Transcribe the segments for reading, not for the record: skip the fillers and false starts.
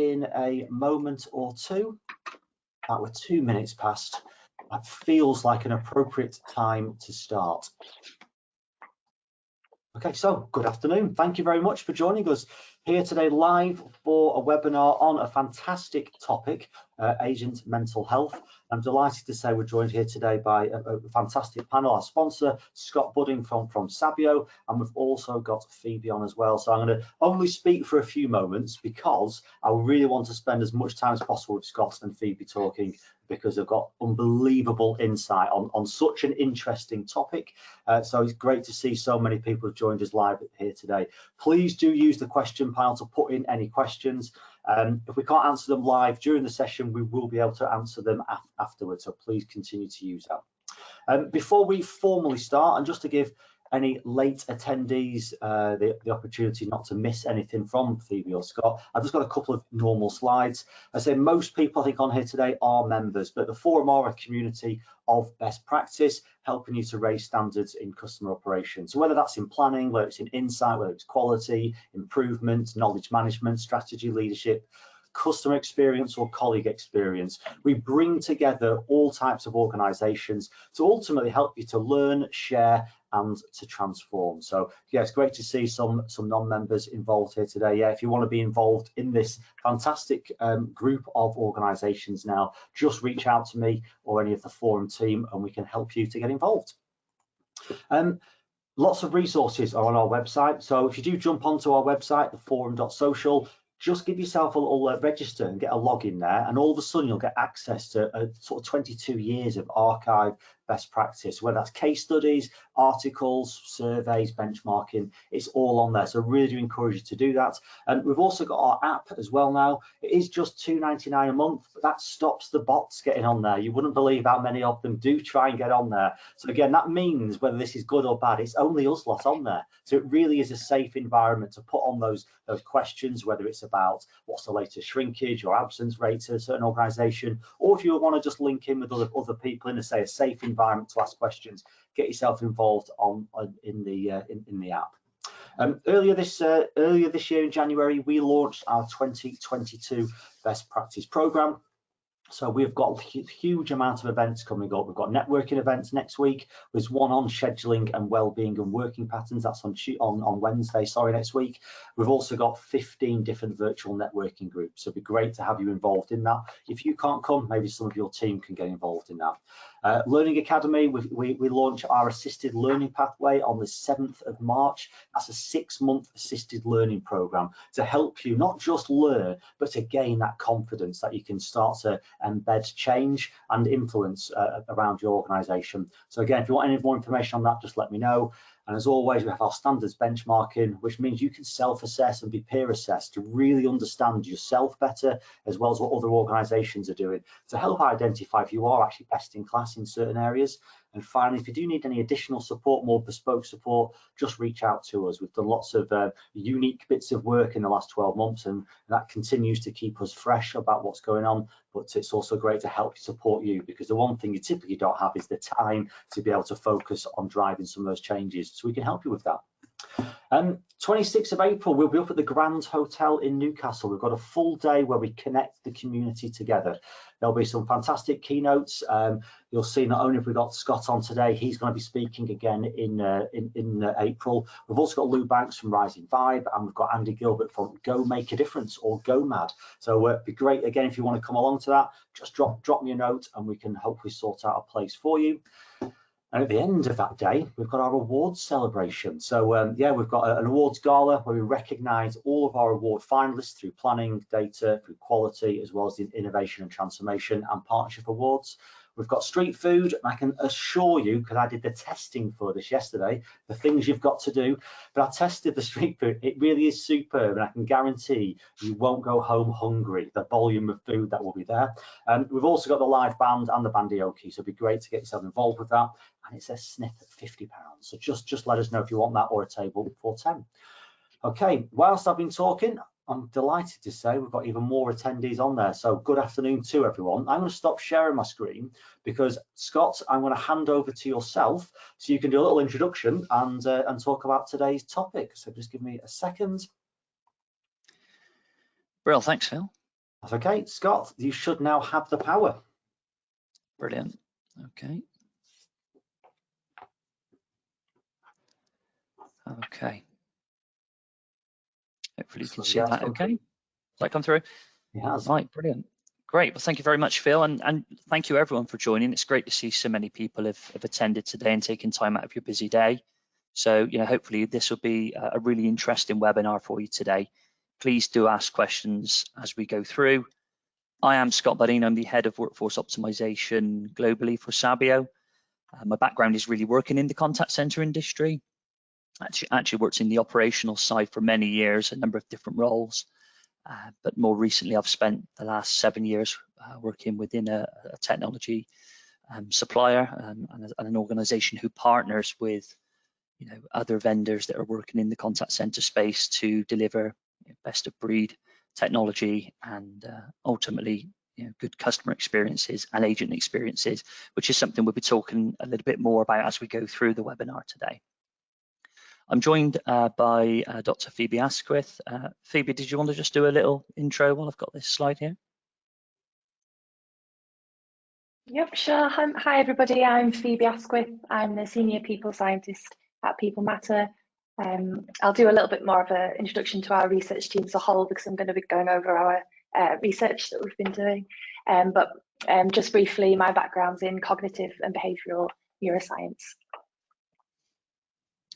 in a moment or two. We're 2 minutes past. That feels like an appropriate time to start. Okay, so good afternoon. Thank you very much for joining us here today live for a webinar on a fantastic topic, agent mental health. I'm delighted to say we're joined here today by a fantastic panel. Our sponsor, Scott Budding from Sabio, and we've also got Phoebe on as well. So I'm going to only speak for a few moments because I really want to spend as much time as possible with Scott and Phoebe talking, because they've got unbelievable insight on such an interesting topic. So it's great to see so many people have joined us live here today. Please do use the question panel to put in any questions. If we can't answer them live during the session, we will be able to answer them afterwards, so please continue to use that. Before we formally start, and just to give any late attendees the opportunity not to miss anything from Phoebe or Scott, I've just got a couple of normal slides. I say most people I think on here today are members, but the forum are a community of best practice, helping you to raise standards in customer operations. So whether that's in planning, whether it's in insight, whether it's quality, improvement, knowledge management, strategy, leadership, customer experience or colleague experience, we bring together all types of organizations to ultimately help you to learn, share and to transform. So yeah, it's great to see some non-members involved here today. Yeah, if you want to be involved in this fantastic group of organizations now, just reach out to me or any of the forum team and we can help you to get involved. Lots of resources are on our website, so if you do jump onto our website, theforum.social, just give yourself a little register and get a login there, and all of a sudden you'll get access to sort of 22 years of archive best practice, whether that's case studies, articles, surveys, benchmarking, it's all on there. So really do encourage you to do that. And we've also got our app as well now. It is just $2.99 a month, but that stops the bots getting on there. You wouldn't believe how many of them do try and get on there. So again, that means whether this is good or bad, it's only us lot on there. So it really is a safe environment to put on those questions, whether it's about what's the latest shrinkage or absence rate to a certain organization, or if you want to just link in with other people in say a safe environment to ask questions, get yourself involved in the app. Earlier this year in January, we launched our 2022 best practice program. So we've got a huge amount of events coming up. We've got networking events next week. There's one on scheduling and well-being and working patterns. That's on Wednesday, next week. We've also got 15 different virtual networking groups. So it'd be great to have you involved in that. If you can't come, maybe some of your team can get involved in that. Learning Academy, we launch our assisted learning pathway on the 7th of March. That's a 6-month assisted learning program to help you not just learn, but to gain that confidence that you can start to embed change and influence around your organization. So again, if you want any more information on that, just let me know. And as always, we have our standards benchmarking, which means you can self-assess and be peer assessed to really understand yourself better, as well as what other organizations are doing, to help identify if you are actually best in class in certain areas. And finally, if you do need any additional support, more bespoke support, just reach out to us. We've done lots of unique bits of work in the last 12 months, and that continues to keep us fresh about what's going on. But it's also great to help support you, because the one thing you typically don't have is the time to be able to focus on driving some of those changes. So we can help you with that. 26th of April, we'll be up at the Grand Hotel in Newcastle. We've got a full day where we connect the community together. There'll be some fantastic keynotes. You'll see not only have we got Scott on today, he's going to be speaking again in April. We've also got Lou Banks from Rising Vibe, and we've got Andy Gilbert from Go Make a Difference or Go Mad. So it'd be great, again, if you want to come along to that, just drop me a note and we can hopefully sort out a place for you. And at the end of that day, we've got our awards celebration. So yeah, we've got an awards gala where we recognise all of our award finalists through planning, data, through quality, as well as the innovation and transformation and partnership awards. We've got street food, and I can assure you, because I did the testing for this yesterday, the things you've got to do, but I tested the street food. It really is superb, and I can guarantee you won't go home hungry, the volume of food that will be there. We've also got the live band and the bandioki, so it'd be great to get yourself involved with that, and it's a sniff at £50. So just let us know if you want that, or a table for 10. Okay, whilst I've been talking, I'm delighted to say we've got even more attendees on there. So good afternoon to everyone. I'm going to stop sharing my screen because, Scott, I'm going to hand over to yourself so you can do a little introduction and talk about today's topic. So just give me a second. Well, thanks, Phil. That's okay. Scott, you should now have the power. Brilliant. Okay. Okay. Hopefully you can see that okay. Does that come through? It has. Right, brilliant. Great. Well, thank you very much, Phil, and thank you everyone for joining. It's great to see so many people have attended today and taken time out of your busy day. So, hopefully this will be a really interesting webinar for you today. Please do ask questions as we go through. I am Scott Budding. I'm the head of workforce optimization globally for Sabio. My background is really working in the contact center industry. Actually worked in the operational side for many years, a number of different roles. But more recently, I've spent the last 7 years working within a technology supplier and an organization who partners with other vendors that are working in the contact center space to deliver best of breed technology and ultimately good customer experiences and agent experiences, which is something we'll be talking a little bit more about as we go through the webinar today. I'm joined by Dr. Phoebe Asquith. Phoebe, did you want to just do a little intro while I've got this slide here? Yep, sure. Hi, everybody. I'm Phoebe Asquith. I'm the Senior People Scientist at People Matter. I'll do a little bit more of an introduction to our research team as a whole because I'm going to be going over our research that we've been doing. But just briefly, my background's in cognitive and behavioural neuroscience.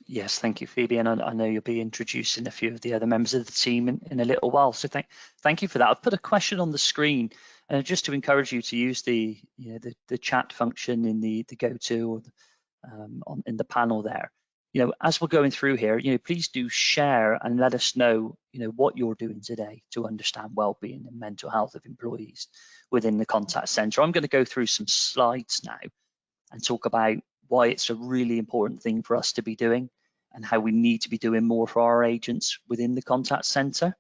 Yes, thank you, Phoebe, and I know you'll be introducing a few of the other members of the team in a little while. So thank you for that. I've put a question on the screen, just to encourage you to use the chat function in the go-to or in the panel there. As we're going through here, please do share and let us know what you're doing today to understand well-being and mental health of employees within the contact center. I'm going to go through some slides now and talk about why it's a really important thing for us to be doing and how we need to be doing more for our agents within the contact center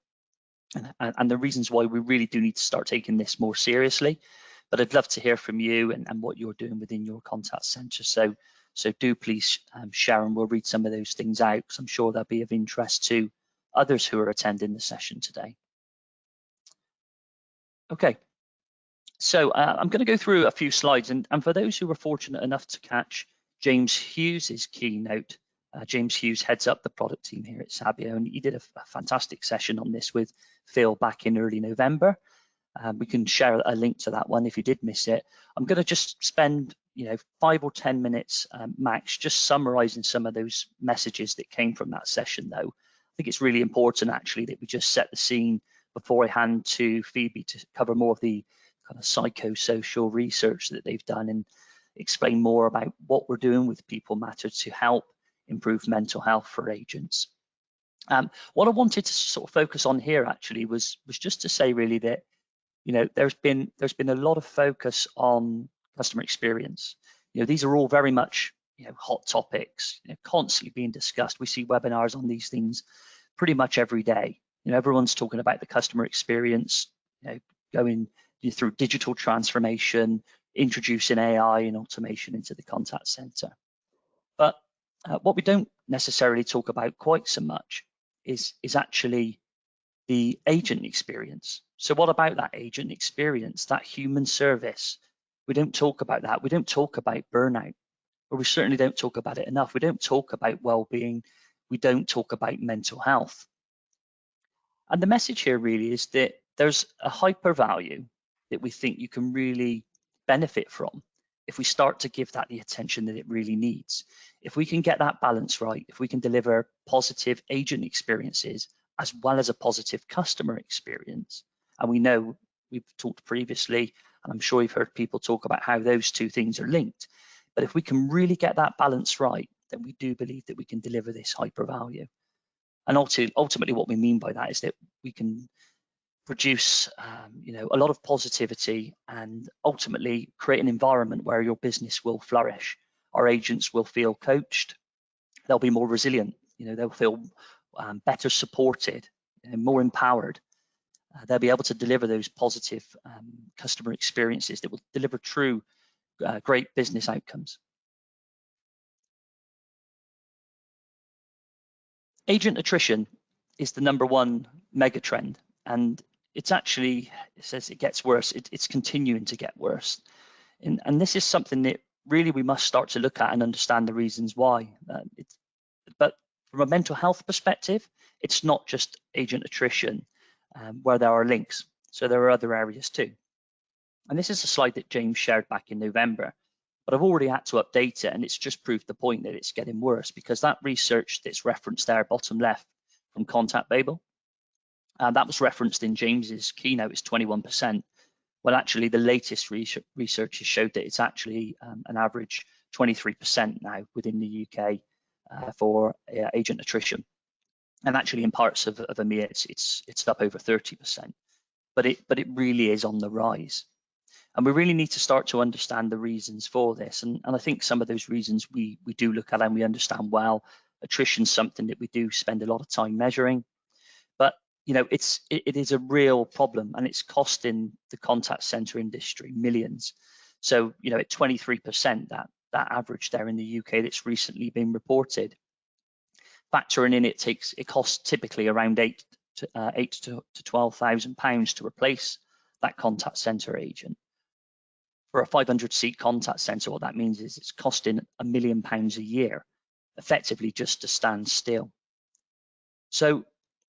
and the reasons why we really do need to start taking this more seriously. But I'd love to hear from you and what you're doing within your contact center. So do please share, and we'll read some of those things out because I'm sure they'll be of interest to others who are attending the session today. Okay. So I'm going to go through a few slides, and for those who were fortunate enough to catch James Hughes's keynote, James Hughes heads up the product team here at Sabio, and he did a fantastic session on this with Phil back in early November. We can share a link to that one if you did miss it. I'm going to just spend 5 or 10 minutes max just summarizing some of those messages that came from that session, though. I think it's really important actually that we just set the scene before I hand to Phoebe to cover more of the kind of psychosocial research that they've done and explain more about what we're doing with People Matter to help improve mental health for agents. What I wanted to sort of focus on here actually was just to say really that there's been a lot of focus on customer experience. These are all very much hot topics, constantly being discussed. We see webinars on these things pretty much every day. Everyone's talking about the customer experience, going through digital transformation, introducing AI and automation into the contact center. But what we don't necessarily talk about quite so much is actually the agent experience. So what about that agent experience, that human service? We don't talk about that. We don't talk about burnout, or we certainly don't talk about it enough. We don't talk about well-being. We don't talk about mental health. And the message here really is that there's a hyper value that we think you can really benefit from if we start to give that the attention that it really needs. If we can get that balance right, if we can deliver positive agent experiences as well as a positive customer experience, and we know we've talked previously, and I'm sure you've heard people talk about how those two things are linked, but if we can really get that balance right, then we do believe that we can deliver this hyper value. And ultimately what we mean by that is that we can produce a lot of positivity and ultimately create an environment where your business will flourish. Our agents will feel coached, they'll be more resilient, they'll feel better supported and more empowered. They'll be able to deliver those positive customer experiences that will deliver true great business outcomes. Agent attrition is the #1 mega trend, and it's actually, it says it gets worse. It's continuing to get worse. And this is something that really we must start to look at and understand the reasons why. But from a mental health perspective, it's not just agent attrition where there are links. So there are other areas too. And this is a slide that James shared back in November, but I've already had to update it, and it's just proved the point that it's getting worse, because that research that's referenced there, bottom left, from Contact Babel, that was referenced in James's keynote, is 21%. Well, actually, the latest research has showed that it's actually an average 23% now within the UK for agent attrition. And actually, in parts of EMEA, it's up over 30%. But it really is on the rise. And we really need to start to understand the reasons for this. And I think some of those reasons we do look at and we understand well. Attrition is something that we do spend a lot of time measuring. But it is a real problem, and it's costing the contact center industry millions. So at 23%, that average there in the UK that's recently been reported, factoring in it costs typically around £8,000 to £12,000 to replace that contact center agent. For a 500-seat contact center, what that means is it's costing £1 million a year, effectively just to stand still. So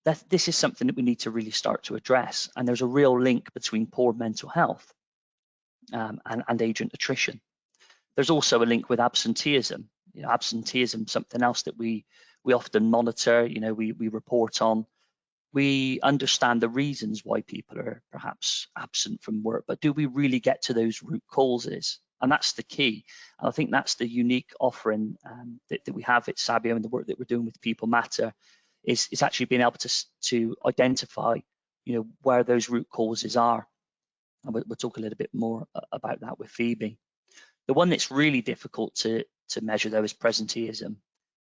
this is something that we need to really start to address, and there's a real link between poor mental health and agent attrition. There's also a link with absenteeism. Absenteeism, something else that we often monitor, we report on. We understand the reasons why people are perhaps absent from work, but do we really get to those root causes? And that's the key. And I think that's the unique offering that we have at Sabio, and the work that we're doing with People Matter is actually being able to identify, where those root causes are. And we'll talk a little bit more about that with Phoebe. The one that's really difficult to measure, though, is presenteeism.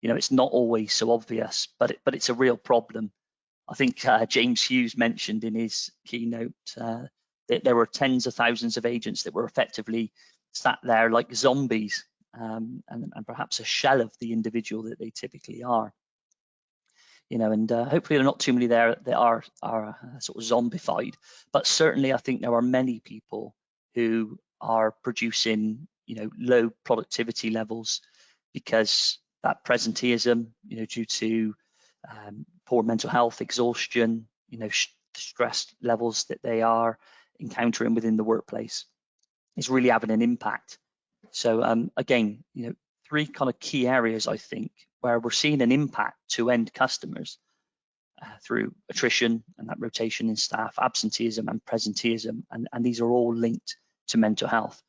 It's not always so obvious, but it's a real problem. I think James Hughes mentioned in his keynote that there were tens of thousands of agents that were effectively sat there like zombies, and perhaps a shell of the individual that they typically are. And hopefully there are not too many there that are sort of zombified, but certainly I think there are many people who are producing low productivity levels because that presenteeism, due to poor mental health, exhaustion, stress levels that they are encountering within the workplace is really having an impact. So again, 3 kind of key areas, I think, where we're seeing an impact to end customers through attrition and that rotation in staff, absenteeism and presenteeism, and these are all linked to mental health.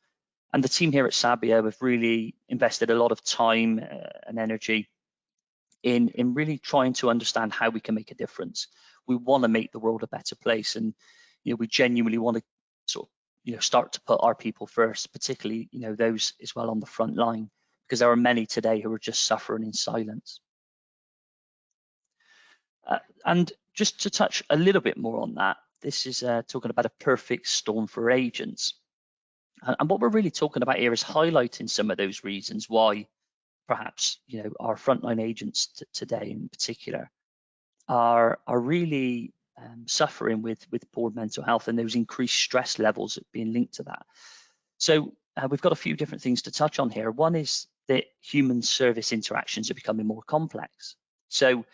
And the team here at Sabio have really invested a lot of time and energy in really trying to understand how we can make a difference. We want to make the world a better place, and we genuinely want to sort of start to put our people first, particularly those as well on the front line, because there are many today who are just suffering in silence. And just to touch a little bit more on that, this is talking about a perfect storm for agents. And what we're really talking about here is highlighting some of those reasons why perhaps our frontline agents today in particular are really suffering with poor mental health and those increased stress levels being linked to that. So we've got a few different things to touch on here. One is that human service interactions are becoming more complex. So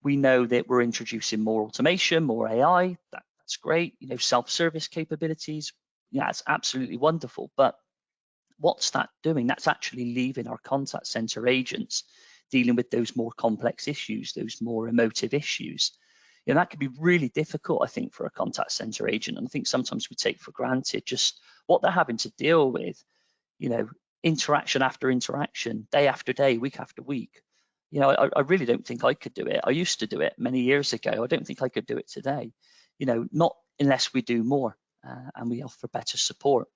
we know that we're introducing more automation, more AI. That's great. Self-service capabilities. That's absolutely wonderful. But what's that doing? That's actually leaving our contact center agents dealing with those more complex issues, those more emotive issues. That can be really difficult, I think, for a contact center agent. And I think sometimes we take for granted just what they're having to deal with, interaction after interaction, day after day, week after week. I really don't think I could do it. I used to do it many years ago. I don't think I could do it today, not unless we do more and we offer better support.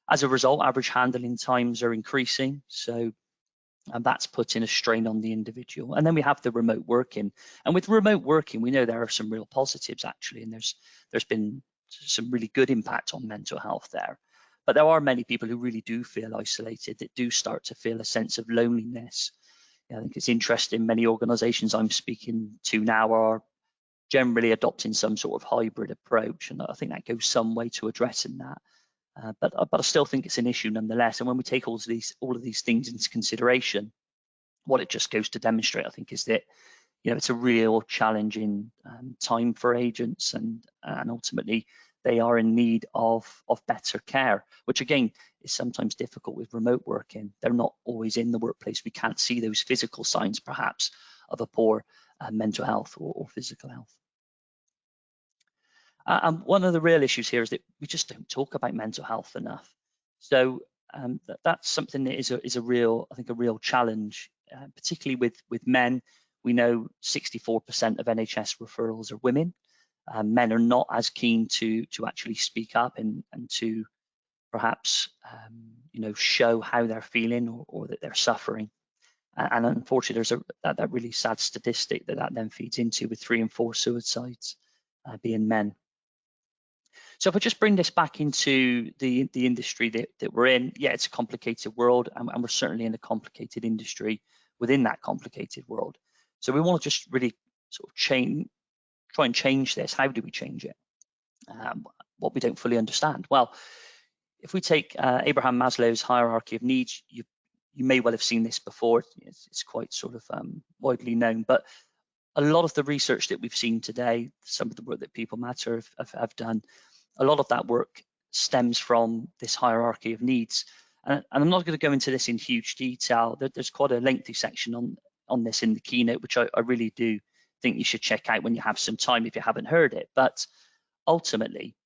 As a result, average handling times are increasing, and that's putting a strain on the individual. And then we have the remote working. And with remote working, we know there are some real positives, actually, and there's been some really good impact on mental health there. But there are many people who really do feel isolated, that do start to feel a sense of loneliness. I think it's interesting, many organizations I'm speaking to now are generally adopting some sort of hybrid approach, and I think that goes some way to addressing that. But I still think it's an issue nonetheless. And when we take all of these things into consideration, what it just goes to demonstrate, I think, is that it's a real challenging time for agents, and ultimately they are in need of better care, which again is sometimes difficult with remote working. They're not always in the workplace. We can't see those physical signs perhaps of a poor mental health or physical health. And one of the real issues here is that we just don't talk about mental health enough. So that's something that is a real, I think, a real challenge, particularly with men. We know 64% of NHS referrals are women. Men are not as keen to actually speak up and to perhaps show how they're feeling or that they're suffering. And unfortunately, there's that really sad statistic that then feeds into, with 3 in 4 suicides being men. So if I just bring this back into the industry that we're in, yeah, it's a complicated world, and we're certainly in a complicated industry within that complicated world. So we want to just really sort of try and change this. How do we change it? What we don't fully understand. Well, if we take Abraham Maslow's hierarchy of needs, you may well have seen this before. It's quite sort of widely known, but a lot of the research that we've seen today, some of the work that People Matter have done, a lot of that work stems from this hierarchy of needs. And I'm not going to go into this in huge detail. There's quite a lengthy section on this in the keynote, which I really do think you should check out when you have some time if you haven't heard it. But ultimately,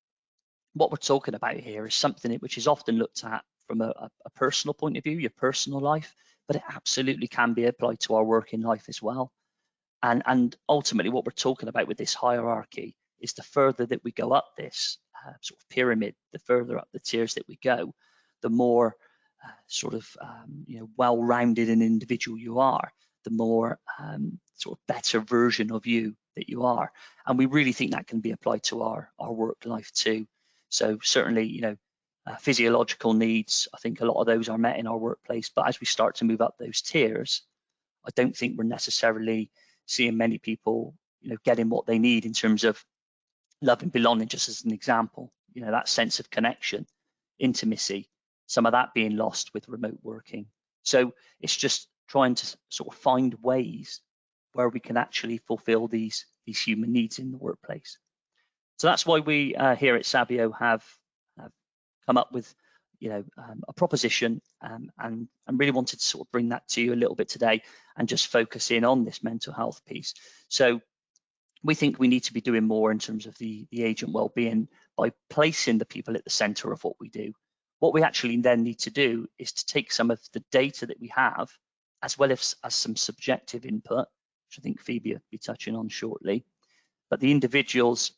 what we're talking about here is something which is often looked at from a personal point of view, your personal life, but it absolutely can be applied to our working life as well. And ultimately, what we're talking about with this hierarchy is the further that we go up this sort of pyramid, the further up the tiers that we go, the more well-rounded an individual you are, the more sort of better version of you that you are. And we really think that can be applied to our work life too. So certainly, physiological needs, I think a lot of those are met in our workplace. But as we start to move up those tiers, I don't think we're necessarily seeing many people, getting what they need in terms of love and belonging, just as an example. That sense of connection, intimacy, some of that being lost with remote working. So it's just trying to sort of find ways where we can actually fulfill these human needs in the workplace. So that's why we here at Sabio have come up with a proposition, and really wanted to sort of bring that to you a little bit today and just focus in on this mental health piece. So we think we need to be doing more in terms of the agent well-being by placing the people at the center of what we do. What we actually then need to do is to take some of the data that we have, as well as some subjective input, which I think Phoebe will be touching on shortly, but the individuals,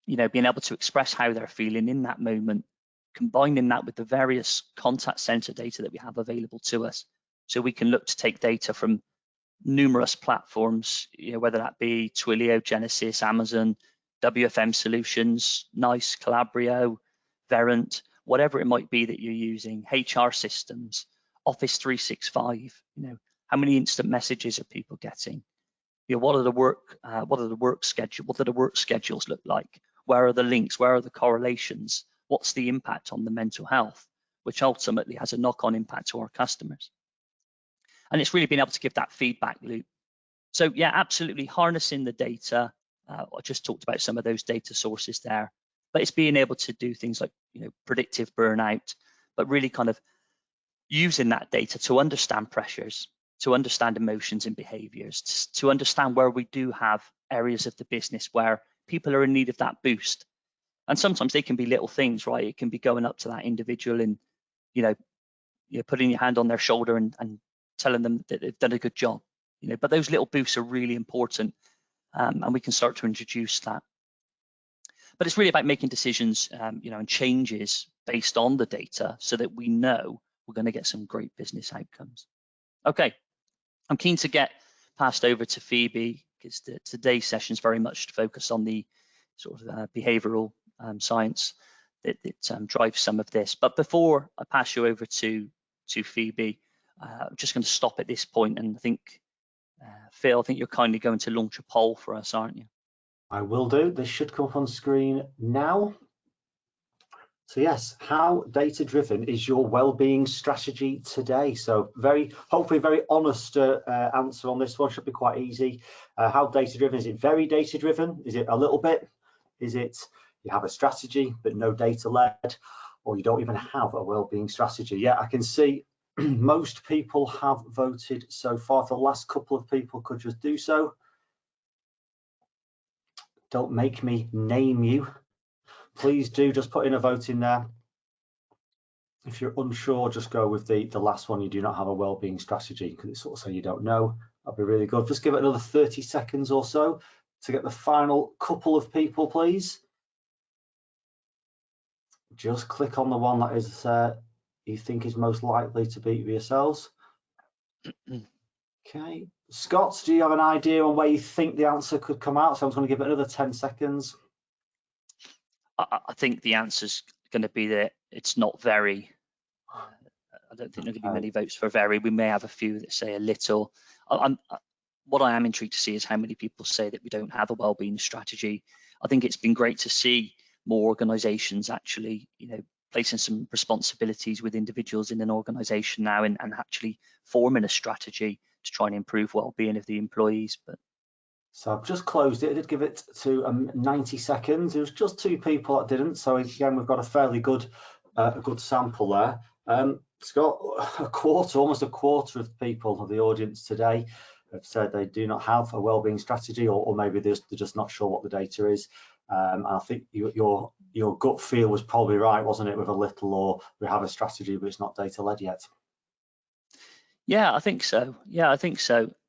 being able to express how they're feeling in that moment, combining that with the various contact center data that we have available to us. So we can look to take data from numerous platforms, whether that be Twilio, Genesis, Amazon, WFM Solutions, NICE, Calabrio, Verint, whatever it might be that you're using, HR systems, Office 365, how many instant messages are people getting? What are the work schedules look like? Where are the links? Where are the correlations? What's the impact on the mental health, which ultimately has a knock-on impact to our customers? And it's really being able to give that feedback loop. So yeah, absolutely harnessing the data. I just talked about some of those data sources there, but it's being able to do things like predictive burnout, but really kind of using that data to understand pressures, to understand emotions and behaviors, to understand where we do have areas of the business where people are in need of that boost. And sometimes they can be little things, right? It can be going up to that individual and putting your hand on their shoulder and telling them that they've done a good job. But those little boosts are really important, and we can start to introduce that. But it's really about making decisions, and changes based on the data, so that we know we're going to get some great business outcomes. Okay, I'm keen to get passed over to Phoebe, because today's session is very much focused on the sort of behavioural science that drives some of this. But before I pass you over to Phoebe, I'm just going to stop at this point, and I think Phil, I think you're kindly going to launch a poll for us, aren't you? I will do. This should come up on screen now. So yes, how data-driven is your well-being strategy today? So hopefully very honest answer on this one. Should be quite easy. How data-driven? Is it very data-driven? Is it a little bit? Is it you have a strategy but no data-led, or you don't even have a well-being strategy? Yeah, I can see most people have voted so far. If the last couple of people could just do so. Don't make me name you. Please do just put in a vote in there. If you're unsure, just go with the last one. You do not have a well-being strategy, because it's sort of saying you don't know. That'd be really good. Just give it another 30 seconds or so to get the final couple of people, please. Just click on the one that is you think is most likely to beat yourselves. Okay, Scott, do you have an idea on where you think the answer could come out? So I'm just going to give it another 10 seconds. I think the answer's going to be that it's not very. I don't think there are going to be many votes for very. We may have a few that say a little. What I am intrigued to see is how many people say that we don't have a wellbeing strategy. I think it's been great to see more organisations actually, placing some responsibilities with individuals in an organisation now and actually forming a strategy to try and improve well-being of the employees. But so I've just closed it. I did give it to 90 seconds. It was just 2 people that didn't. So again, we've got a fairly good sample there. Scott, almost a quarter of people of the audience today have said they do not have a wellbeing strategy, or maybe they're just not sure what the data is. And I think your gut feel was probably right, wasn't it, with a little, or we have a strategy but it's not data led yet. Yeah, I think so.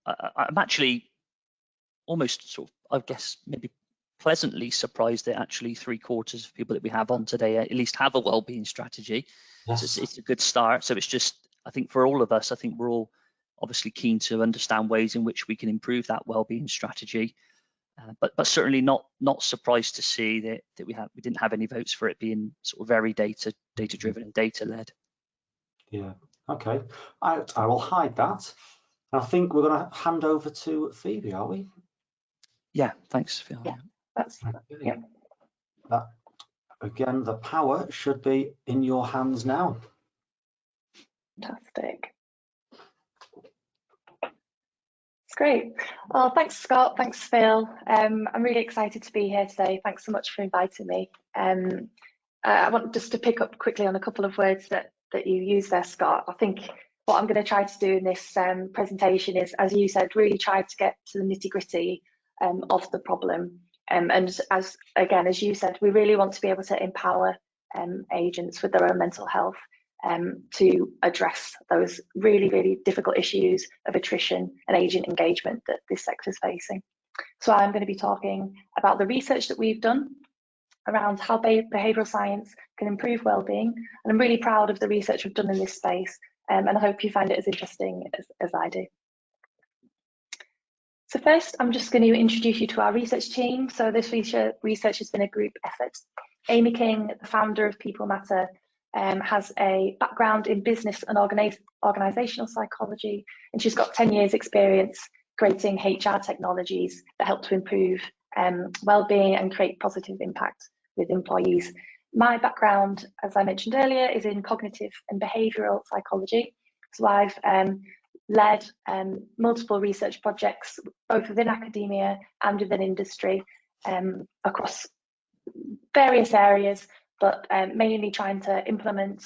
I'm actually almost sort of, I guess, maybe pleasantly surprised that actually 3/4 of people that we have on today at least have a wellbeing strategy. Yes. So it's a good start. So it's just, I think for all of us, I think we're all obviously keen to understand ways in which we can improve that wellbeing strategy. But certainly not surprised to see that we didn't have any votes for it being sort of very data driven and data led. Yeah. Okay. I will hide that. I think we're going to hand over to Phoebe, are we? Yeah. Thanks, Phil. Yeah. Yeah. That, again, the power should be in your hands now. Fantastic. It's great. Well, thanks, Scott. Thanks, Phil. I'm really excited to be here today. Thanks so much for inviting me. I want just to pick up quickly on a couple of words that you used there, Scott. I think what I'm going to try to do in this presentation is, as you said, really try to get to the nitty-gritty of the problem. And as you said, we really want to be able to empower agents with their own mental health to address those really, really difficult issues of attrition and agent engagement that this sector is facing. So I'm going to be talking about the research that we've done around how behavioural science can improve wellbeing, and I'm really proud of the research we've done in this space, and I hope you find it as interesting as I do. So first, I'm just going to introduce you to our research team. So this research has been a group effort. Amy King, the founder of People Matter, has a background in business and organisational psychology, and she's got 10 years experience creating HR technologies that help to improve well-being and create positive impact with employees. My background, as I mentioned earlier, is in cognitive and behavioural psychology. So I've led multiple research projects, both within academia and within industry, across various areas, but mainly trying to implement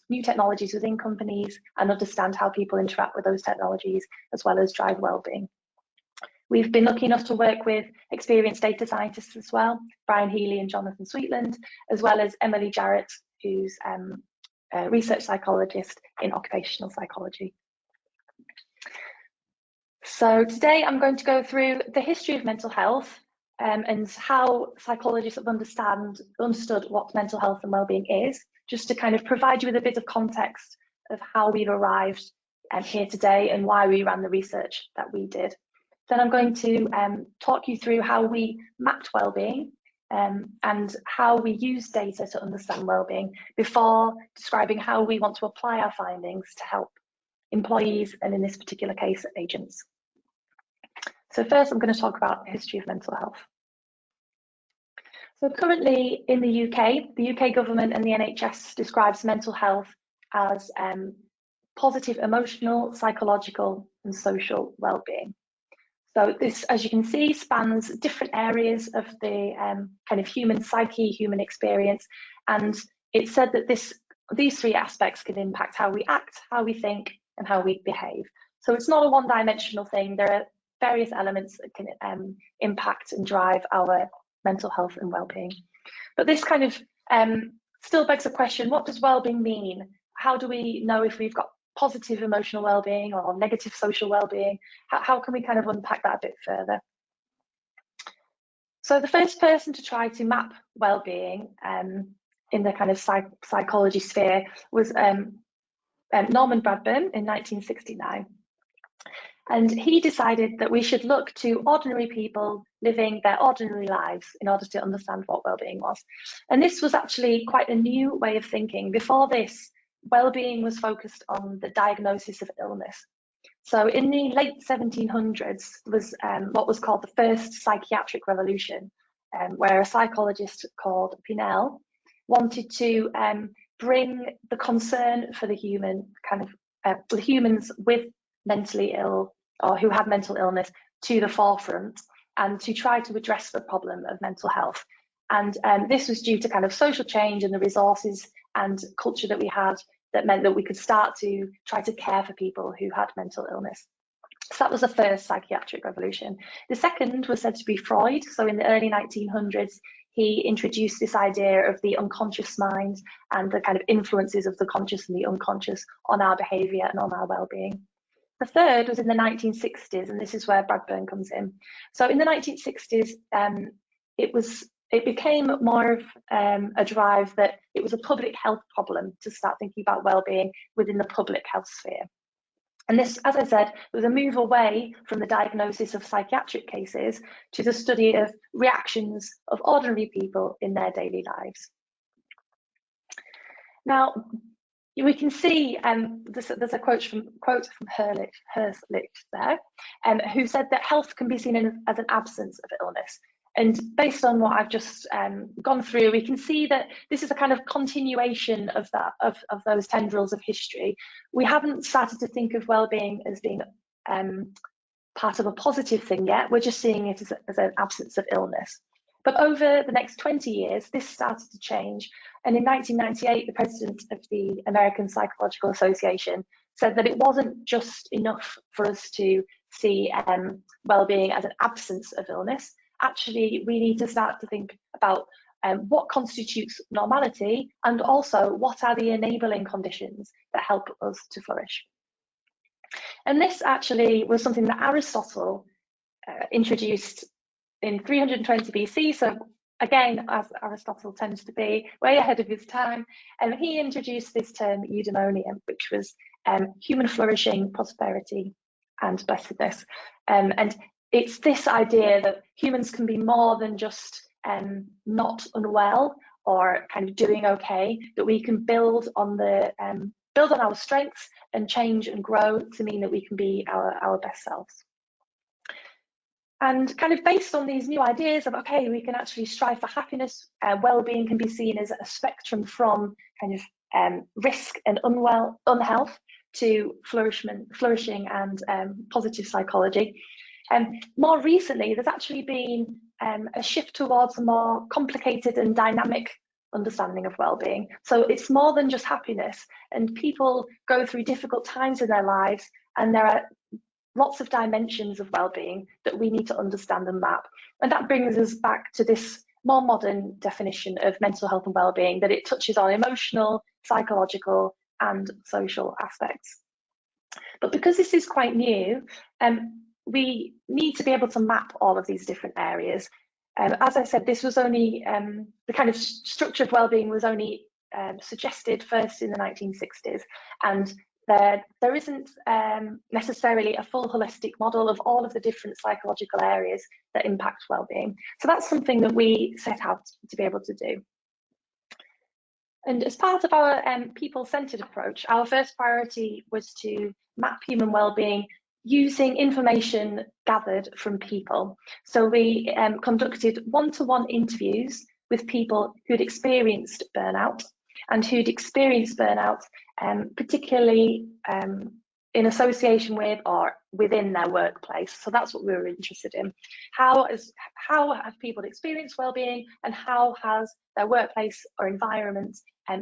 new technologies within companies and understand how people interact with those technologies, as well as drive wellbeing. We've been lucky enough to work with experienced data scientists as well, Brian Healy and Jonathan Sweetland, as well as Emily Jarrett, who's a research psychologist in occupational psychology. So today I'm going to go through the history of mental health and how psychologists have understood what mental health and wellbeing is, just to kind of provide you with a bit of context of how we've arrived here today and why we ran the research that we did. Then I'm going to talk you through how we mapped wellbeing and how we use data to understand wellbeing, before describing how we want to apply our findings to help employees, and in this particular case, agents. So first, I'm going to talk about the history of mental health. So currently in the UK government and the NHS describes mental health as positive emotional, psychological and social well-being. So this, as you can see, spans different areas of the kind of human psyche, human experience, and it's said that these three aspects can impact how we act, how we think, and how we behave. So it's not a one-dimensional thing. There are various elements that can impact and drive our mental health and well-being. But this kind of still begs the question, what does well-being mean? How do we know if we've got positive emotional well-being or negative social well-being? How can we kind of unpack that a bit further? So the first person to try to map well-being in the kind of psychology sphere was Norman Bradburn in 1969. And he decided that we should look to ordinary people living their ordinary lives in order to understand what well-being was. And this was actually quite a new way of thinking. Before this, well-being was focused on the diagnosis of illness. So in the late 1700s was what was called the first psychiatric revolution, where a psychologist called Pinel wanted to bring the concern for the human, the humans with mentally ill or who had mental illness to the forefront and to try to address the problem of mental health. And this was due to kind of social change and the resources and culture that we had that meant that we could start to try to care for people who had mental illness. So that was the first psychiatric revolution. The second was said to be Freud. So in the early 1900s, he introduced this idea of the unconscious mind and the kind of influences of the conscious and the unconscious on our behaviour and on our well-being. The third was in the 1960s, and this is where Bradburn comes in. So in the 1960s, it became more of a drive that it was a public health problem to start thinking about well-being within the public health sphere. And this, as I said, was a move away from the diagnosis of psychiatric cases to the study of reactions of ordinary people in their daily lives. Now, we can see there's a quote from Herzlich there, who said that health can be seen as an absence of illness. And based on what I've just gone through, we can see that this is a kind of continuation of those tendrils of history. We haven't started to think of well-being as being part of a positive thing yet. We're just seeing it as an absence of illness. But over the next 20 years, this started to change. And in 1998, the president of the American Psychological Association said that it wasn't just enough for us to see well-being as an absence of illness. Actually, we need to start to think about what constitutes normality and also what are the enabling conditions that help us to flourish. And this actually was something that Aristotle introduced in 320 BC. So again, as Aristotle tends to be, way ahead of his time, and he introduced this term eudaimonia, which was human flourishing, prosperity, and blessedness. And it's this idea that humans can be more than just not unwell or kind of doing okay, that we can build on our strengths and change and grow to mean that we can be our best selves. And kind of based on these new ideas of, okay, we can actually strive for happiness, well-being can be seen as a spectrum from kind of risk and unhealth to flourishing and positive psychology. More recently, there's actually been a shift towards a more complicated and dynamic understanding of well-being. So it's more than just happiness, and people go through difficult times in their lives, and there are lots of dimensions of well-being that we need to understand and map. And that brings us back to this more modern definition of mental health and well-being, that it touches on emotional, psychological, and social aspects. But because this is quite new, we need to be able to map all of these different areas. As I said, this was only, the kind of structure of well-being was only suggested first in the 1960s, and there isn't necessarily a full holistic model of all of the different psychological areas that impact well-being. So that's something that we set out to be able to do. And as part of our people-centered approach, our first priority was to map human well-being using information gathered from people. So we conducted one-to-one interviews with people who'd experienced burnout and who'd experienced burnout, particularly in association with or within their workplace. So that's what we were interested in. How have people experienced wellbeing, and how has their workplace or environment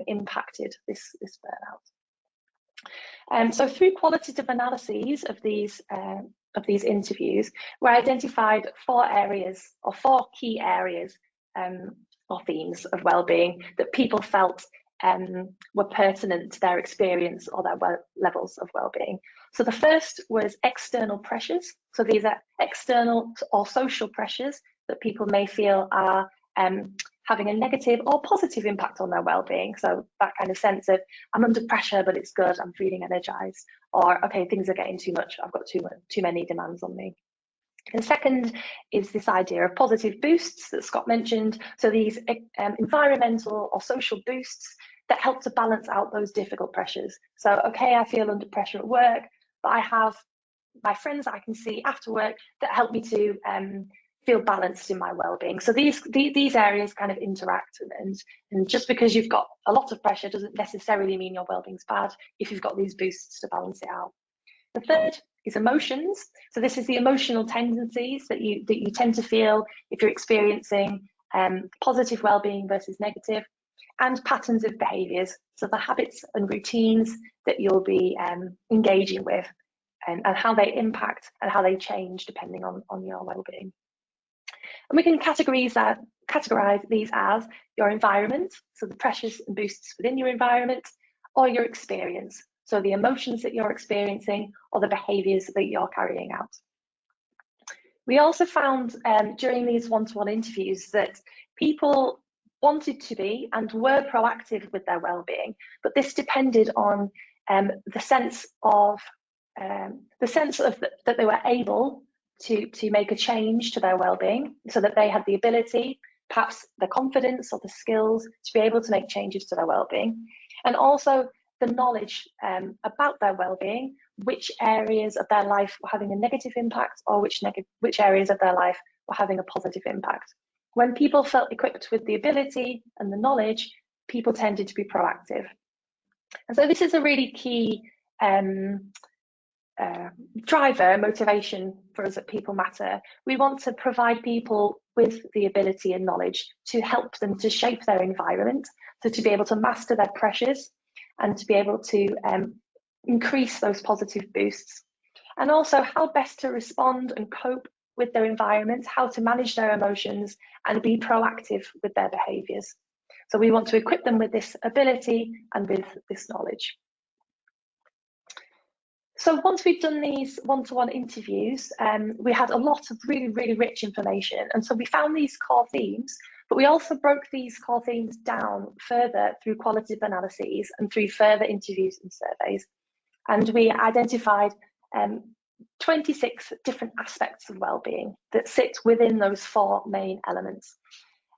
impacted this burnout? So through qualitative analyses of these interviews, we identified four key areas or themes of wellbeing that people felt were pertinent to their experience or their levels of wellbeing. So the first was external pressures. So these are external or social pressures that people may feel are having a negative or positive impact on their well-being. So that kind of sense of, I'm under pressure, but it's good, I'm feeling energized, or okay, things are getting too much, I've got too many demands on me. And second is this idea of positive boosts that Scott mentioned. So these environmental or social boosts that help to balance out those difficult pressures. So, okay, I feel under pressure at work, but I have my friends that I can see after work that help me to feel balanced in my well-being. So these areas kind of interact, and just because you've got a lot of pressure doesn't necessarily mean your well-being's bad if you've got these boosts to balance it out. The third is emotions. So this is the emotional tendencies that you tend to feel if you're experiencing positive well-being versus negative, and patterns of behaviours. So the habits and routines that you'll be engaging with, and how they impact and how they change depending on your well-being. And we can categorize these as your environment, so the pressures and boosts within your environment, or your experience, so the emotions that you're experiencing or the behaviours that you're carrying out. We also found during these one-to-one interviews that people wanted to be and were proactive with their well-being, but this depended on the sense that they were able to make a change to their well-being, so that they had the ability, perhaps the confidence or the skills to be able to make changes to their well-being, and also the knowledge about their well-being, which areas of their life were having a negative impact, or which areas of their life were having a positive impact. When people felt equipped with the ability and the knowledge, people tended to be proactive. And so this is a really key driver, motivation for us at People Matter. We want to provide people with the ability and knowledge to help them to shape their environment, so to be able to master their pressures and to be able to increase those positive boosts, and also how best to respond and cope with their environment, how to manage their emotions and be proactive with their behaviours. So we want to equip them with this ability and with this knowledge. So once we've done these one-to-one interviews, we had a lot of really, really rich information. And so we found these core themes, but we also broke these core themes down further through qualitative analyses and through further interviews and surveys. And we identified 26 different aspects of well-being that sit within those four main elements.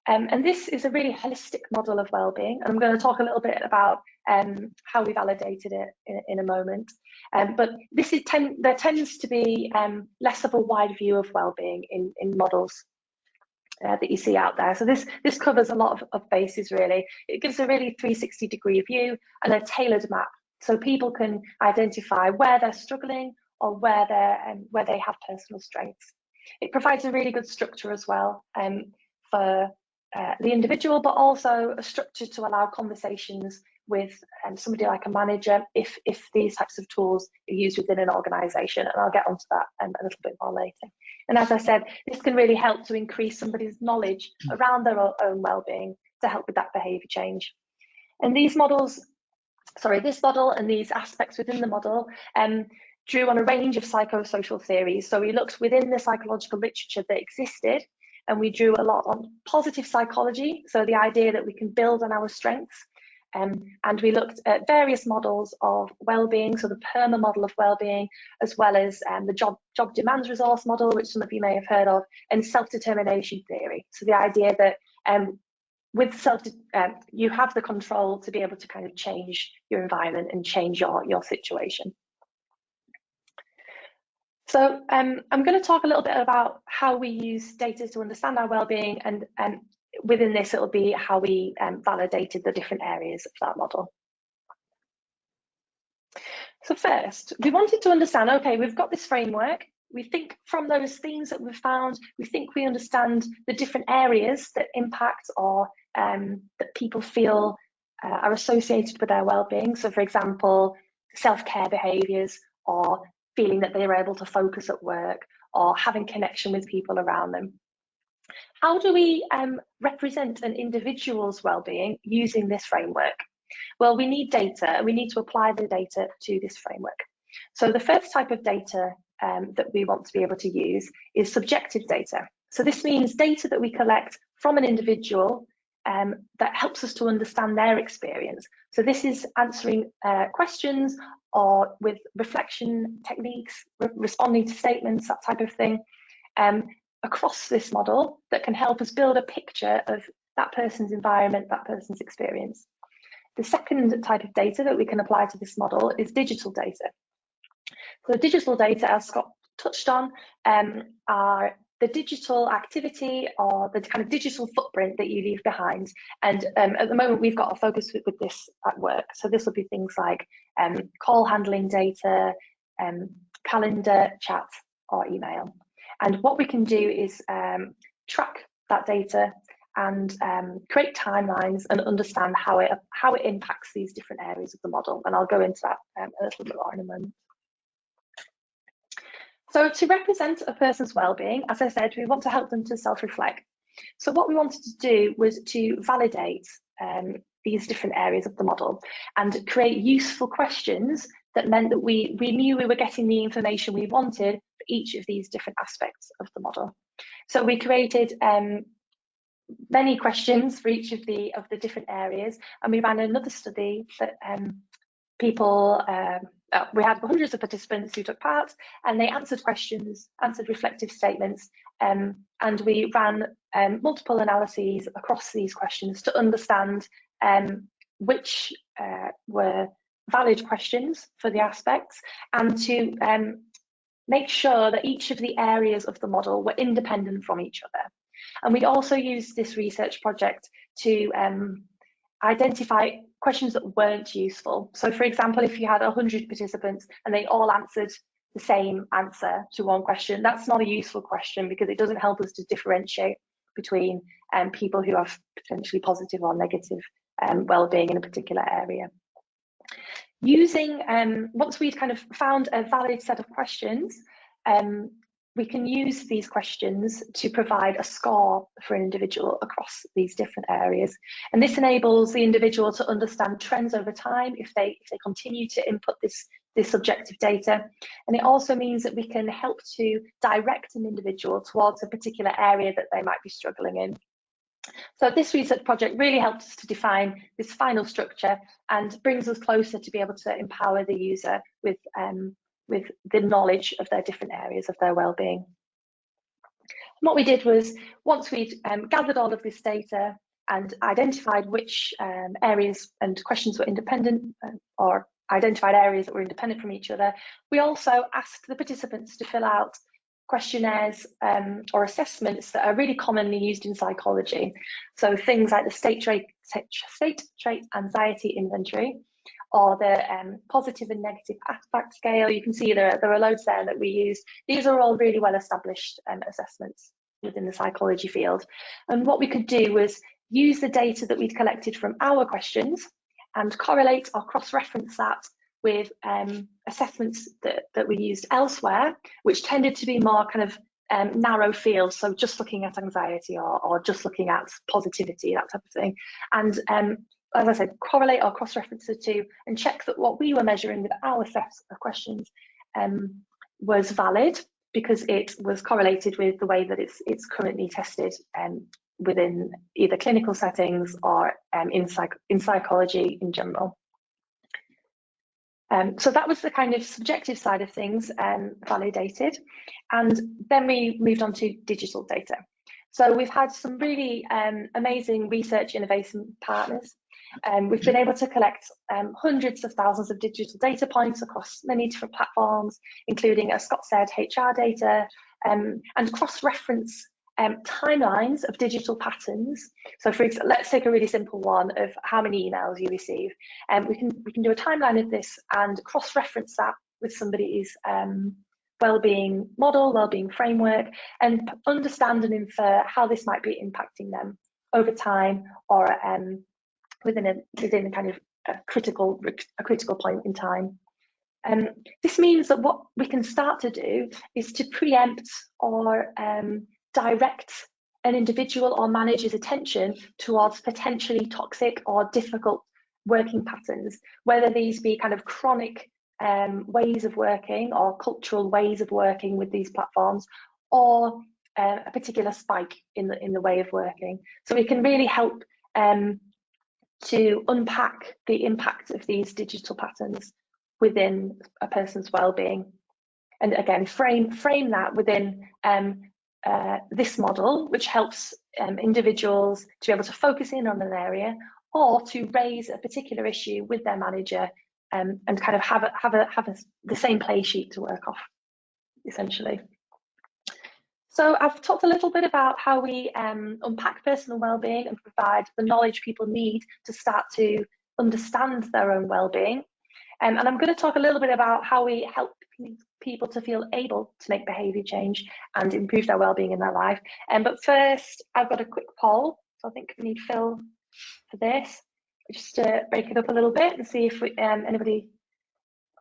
And this is a really holistic model of well-being, and I'm going to talk a little bit about how we validated it in a moment. But there tends to be less of a wide view of well-being in models that you see out there. So this covers a lot of bases, really. It gives a really 360-degree view and a tailored map, so people can identify where they're struggling or where they have personal strengths. It provides a really good structure as well for the individual, but also a structure to allow conversations with somebody like a manager if these types of tools are used within an organisation, and I'll get onto that a little bit more later. And as I said, this can really help to increase somebody's knowledge around their own well-being to help with that behaviour change. And this model and these aspects within the model drew on a range of psychosocial theories. So we looked within the psychological literature that existed, and we drew a lot on positive psychology, so the idea that we can build on our strengths. And we looked at various models of well-being, so the PERMA model of well-being, as well as the job demands resource model, which some of you may have heard of, and self-determination theory. So the idea that with you have the control to be able to kind of change your environment and change your situation. So I'm going to talk a little bit about how we use data to understand our well-being, and within this, it'll be how we validated the different areas of that model. So first, we wanted to understand, okay, we've got this framework. We think from those themes that we've found, we think we understand the different areas that impact or that people feel are associated with their well-being. So for example, self-care behaviours, or feeling that they are able to focus at work, or having connection with people around them. How do we represent an individual's well-being using this framework? Well, we need data, and we need to apply the data to this framework. So the first type of data that we want to be able to use is subjective data. So this means data that we collect from an individual that helps us to understand their experience. So this is answering questions, or with reflection techniques, responding to statements, that type of thing, across this model that can help us build a picture of that person's environment, that person's experience. The second type of data that we can apply to this model is digital data. So digital data, as Scott touched on, are the digital activity or the kind of digital footprint that you leave behind. And at the moment, we've got a focus with this at work. So this will be things like call handling data, calendar, chat, or email. And what we can do is track that data and create timelines and understand how it impacts these different areas of the model. And I'll go into that a little bit more in a moment. So to represent a person's well-being, as I said, we want to help them to self-reflect. So what we wanted to do was to validate these different areas of the model and create useful questions that meant that we knew we were getting the information we wanted for each of these different aspects of the model. So we created many questions for each of the different areas, and we ran another study that we had hundreds of participants who took part, and they answered questions, answered reflective statements, and we ran multiple analyses across these questions to understand which were valid questions for the aspects, and to make sure that each of the areas of the model were independent from each other. And we'd also used this research project to identify questions that weren't useful. So for example, if you had 100 participants and they all answered the same answer to one question, that's not a useful question because it doesn't help us to differentiate between people who have potentially positive or negative well-being in a particular area. Using, once we'd kind of found a valid set of questions, we can use these questions to provide a score for an individual across these different areas. And this enables the individual to understand trends over time if they continue to input this subjective data. And it also means that we can help to direct an individual towards a particular area that they might be struggling in. So this research project really helped us to define this final structure and brings us closer to be able to empower the user with the knowledge of their different areas of their well-being. What we did was, once we'd gathered all of this data and identified which areas and questions were independent, or identified areas that were independent from each other, we also asked the participants to fill out questionnaires or assessments that are really commonly used in psychology. So things like the state trait anxiety inventory, or the positive and negative affect scale. You can see there are loads there that we use. These are all really well established assessments within the psychology field. And what we could do was use the data that we'd collected from our questions and correlate or cross-reference that with assessments that we used elsewhere, which tended to be more kind of narrow fields, so just looking at anxiety or just looking at positivity, that type of thing. And as I said, correlate or cross-reference the two and check that what we were measuring with our set of questions was valid, because it was correlated with the way that it's currently tested within either clinical settings or in psychology in general. So that was the kind of subjective side of things validated. And then we moved on to digital data. So we've had some really amazing research innovation partners. We've been able to collect hundreds of thousands of digital data points across many different platforms, including, as Scott said, HR data, and cross-reference timelines of digital patterns. So for example, let's take a really simple one of how many emails you receive. We can do a timeline of this and cross-reference that with somebody's wellbeing model, wellbeing framework, and understand and infer how this might be impacting them over time, or within a kind of a critical point in time. This means that what we can start to do is to preempt or direct an individual or manager's attention towards potentially toxic or difficult working patterns, whether these be kind of chronic ways of working or cultural ways of working with these platforms, or a particular spike in the way of working. So we can really help to unpack the impact of these digital patterns within a person's well-being, and again frame that within this model, which helps individuals to be able to focus in on an area or to raise a particular issue with their manager, and kind of have the same play sheet to work off, essentially. So I've talked a little bit about how we unpack personal well-being and provide the knowledge people need to start to understand their own well-being. And I'm going to talk a little bit about how we help people to feel able to make behaviour change and improve their well-being in their life. But first, I've got a quick poll. So I think we need Phil for this, just to break it up a little bit and see if anybody,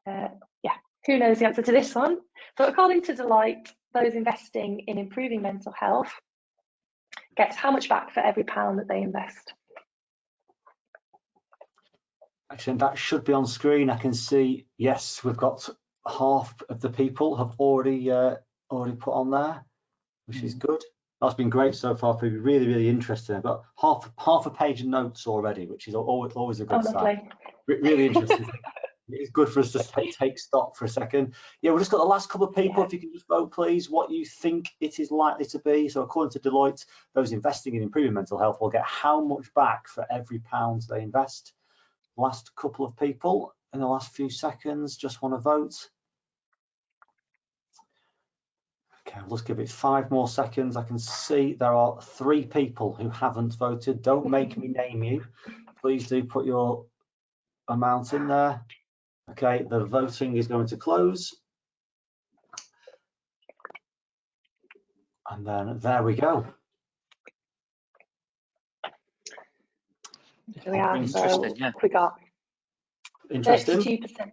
who knows the answer to this one. So according to Deloitte, those investing in improving mental health gets how much back for every £1 that they invest? Actually, that should be on screen. I can see, yes, we've got half of the people have already put on there, which is good. That's been great so far, Phoebe. Really, really interesting. I've got half a page of notes already, which is always a good sign. Really interesting. It's good for us to take stock for a second. Yeah, we've just got the last couple of people. If you can just vote, please, what you think it is likely to be. So according to Deloitte, those investing in improving mental health will get how much back for every £1 they invest? Last couple of people in the last few seconds just want to vote. Okay, I'll just give it 5 more seconds. I can see there are 3 people who haven't voted. Don't make me name you. Please do put your amount in there. Okay, the voting is going to close. And then there we go. There we are. So yeah. we got 32%.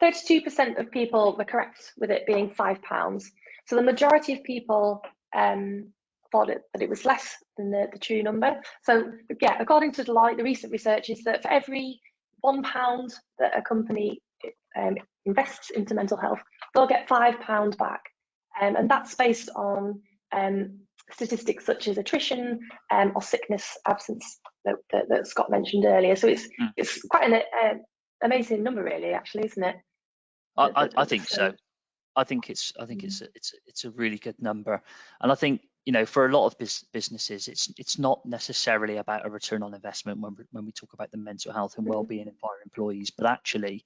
32% of people were correct with it being £5. So the majority of people thought that it was less than the true number. So yeah, according to Deloitte, the recent research is that for every £1 that a company invests into mental health, they'll get £5 back, and that's based on statistics such as attrition or sickness absence that Scott mentioned earlier. So it's quite an amazing number, really, actually, isn't it? I think so. I think it's a really good number, and I think, you know, for a lot of businesses, it's not necessarily about a return on investment when we talk about the mental health and well-being of our employees, but actually,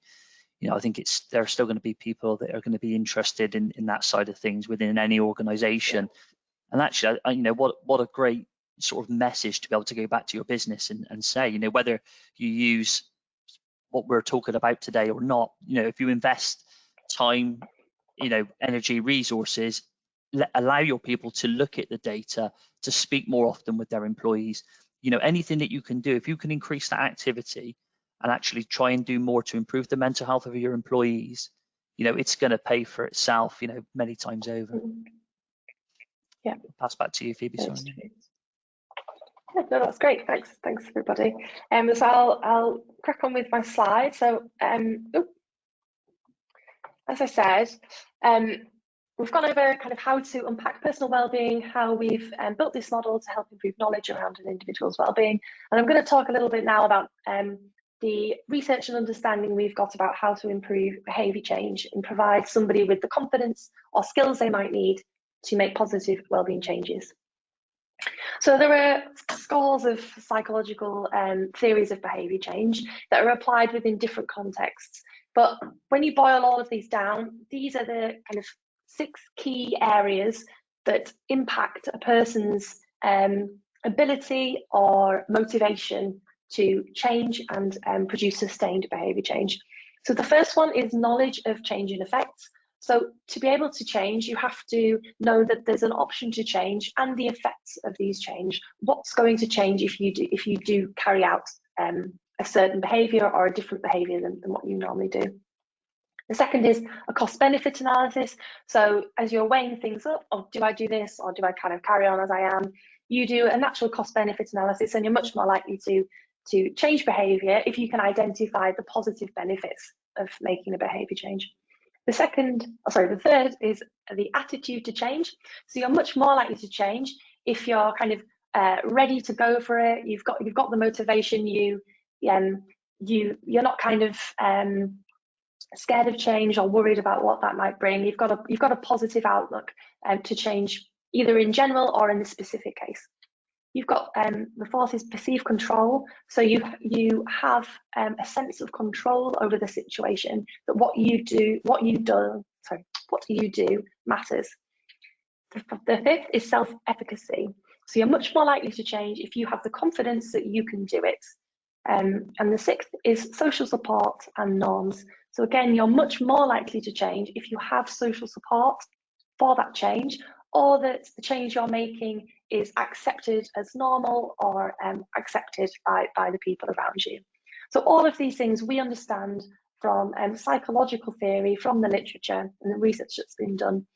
you know, I think there are still going to be people that are going to be interested in that side of things within any organisation, and actually, you know, what a great sort of message to be able to go back to your business and say, you know, whether you use what we're talking about today or not, you know, if you invest time, you know, energy, resources, allow your people to look at the data, to speak more often with their employees, you know, anything that you can do, if you can increase that activity and actually try and do more to improve the mental health of your employees, you know, it's going to pay for itself, you know, many times over. Yeah. I'll pass back to you, Phoebe. Sorry. Yeah, no, that's great. Thanks, everybody. So I'll crack on with my slide. So, as I said, we've gone over kind of how to unpack personal well-being, how we've built this model to help improve knowledge around an individual's well-being, and I'm going to talk a little bit now about the research and understanding we've got about how to improve behaviour change and provide somebody with the confidence or skills they might need to make positive well-being changes. So there are scores of psychological theories of behaviour change that are applied within different contexts. But when you boil all of these down, these are the kind of 6 key areas that impact a person's ability or motivation to change and produce sustained behaviour change. So the first one is knowledge of change in effects. So to be able to change, you have to know that there's an option to change and the effects of these change. What's going to change if you do carry out a certain behaviour or a different behaviour than what you normally do. The second is a cost-benefit analysis. So as you're weighing things up, or do I do this, or do I kind of carry on as I am, you do a natural cost-benefit analysis, and you're much more likely to change behaviour if you can identify the positive benefits of making a behaviour change. The third is the attitude to change. So you're much more likely to change if you're kind of ready to go for it. You've got the motivation. You're not kind of scared of change or worried about what that might bring. You've got a positive outlook to change, either in general or in this specific case. You've got the fourth is perceived control. So you have a sense of control over the situation, that what you do matters. The fifth is self-efficacy. So you're much more likely to change if you have the confidence that you can do it. And the sixth is social support and norms. So again, you're much more likely to change if you have social support for that change, or that the change you're making is accepted as normal or accepted by the people around you. So all of these things we understand from psychological theory, from the literature and the research that's been done,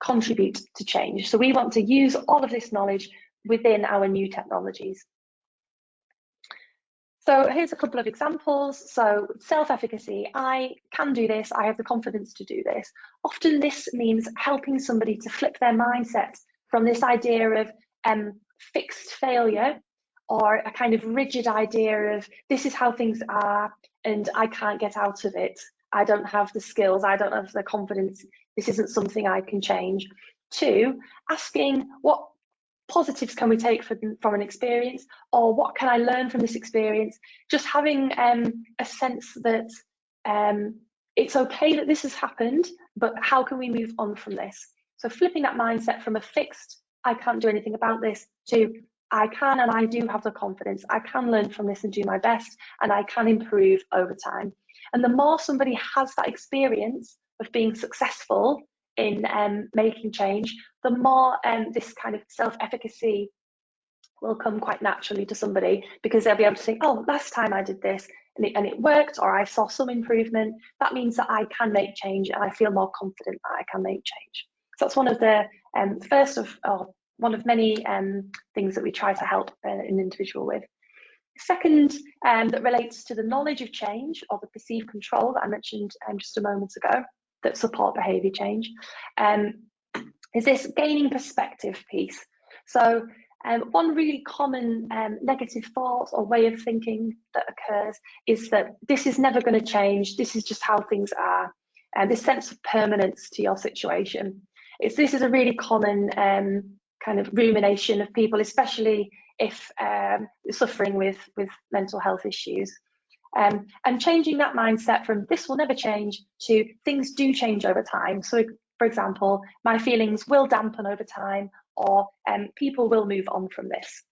contribute to change. So we want to use all of this knowledge within our new technologies. So here's a couple of examples. So self-efficacy, I can do this, I have the confidence to do this. Often this means helping somebody to flip their mindset from this idea of fixed failure, or a kind of rigid idea of this is how things are and I can't get out of it. I don't have the skills, I don't have the confidence, this isn't something I can change. To asking what positives can we take from an experience, or what can I learn from this experience? Just having a sense that it's okay that this has happened, but how can we move on from this? So flipping that mindset from a fixed, I can't do anything about this, to I can and I do have the confidence, I can learn from this and do my best, and I can improve over time. And the more somebody has that experience of being successful in making change, the more this kind of self-efficacy will come quite naturally to somebody, because they'll be able to think, oh, last time I did this and it worked, or I saw some improvement. That means that I can make change, and I feel more confident that I can make change. So that's one of the one of many things that we try to help an individual with. Second, that relates to the knowledge of change, or the perceived control that I mentioned just a moment ago, that support behaviour change, is this gaining perspective piece. So one really common negative thought or way of thinking that occurs is that this is never going to change, this is just how things are, and this sense of permanence to your situation. This is a really common kind of rumination of people, especially if suffering with mental health issues. And changing that mindset from this will never change to things do change over time. So for example, my feelings will dampen over time, or people will move on from this.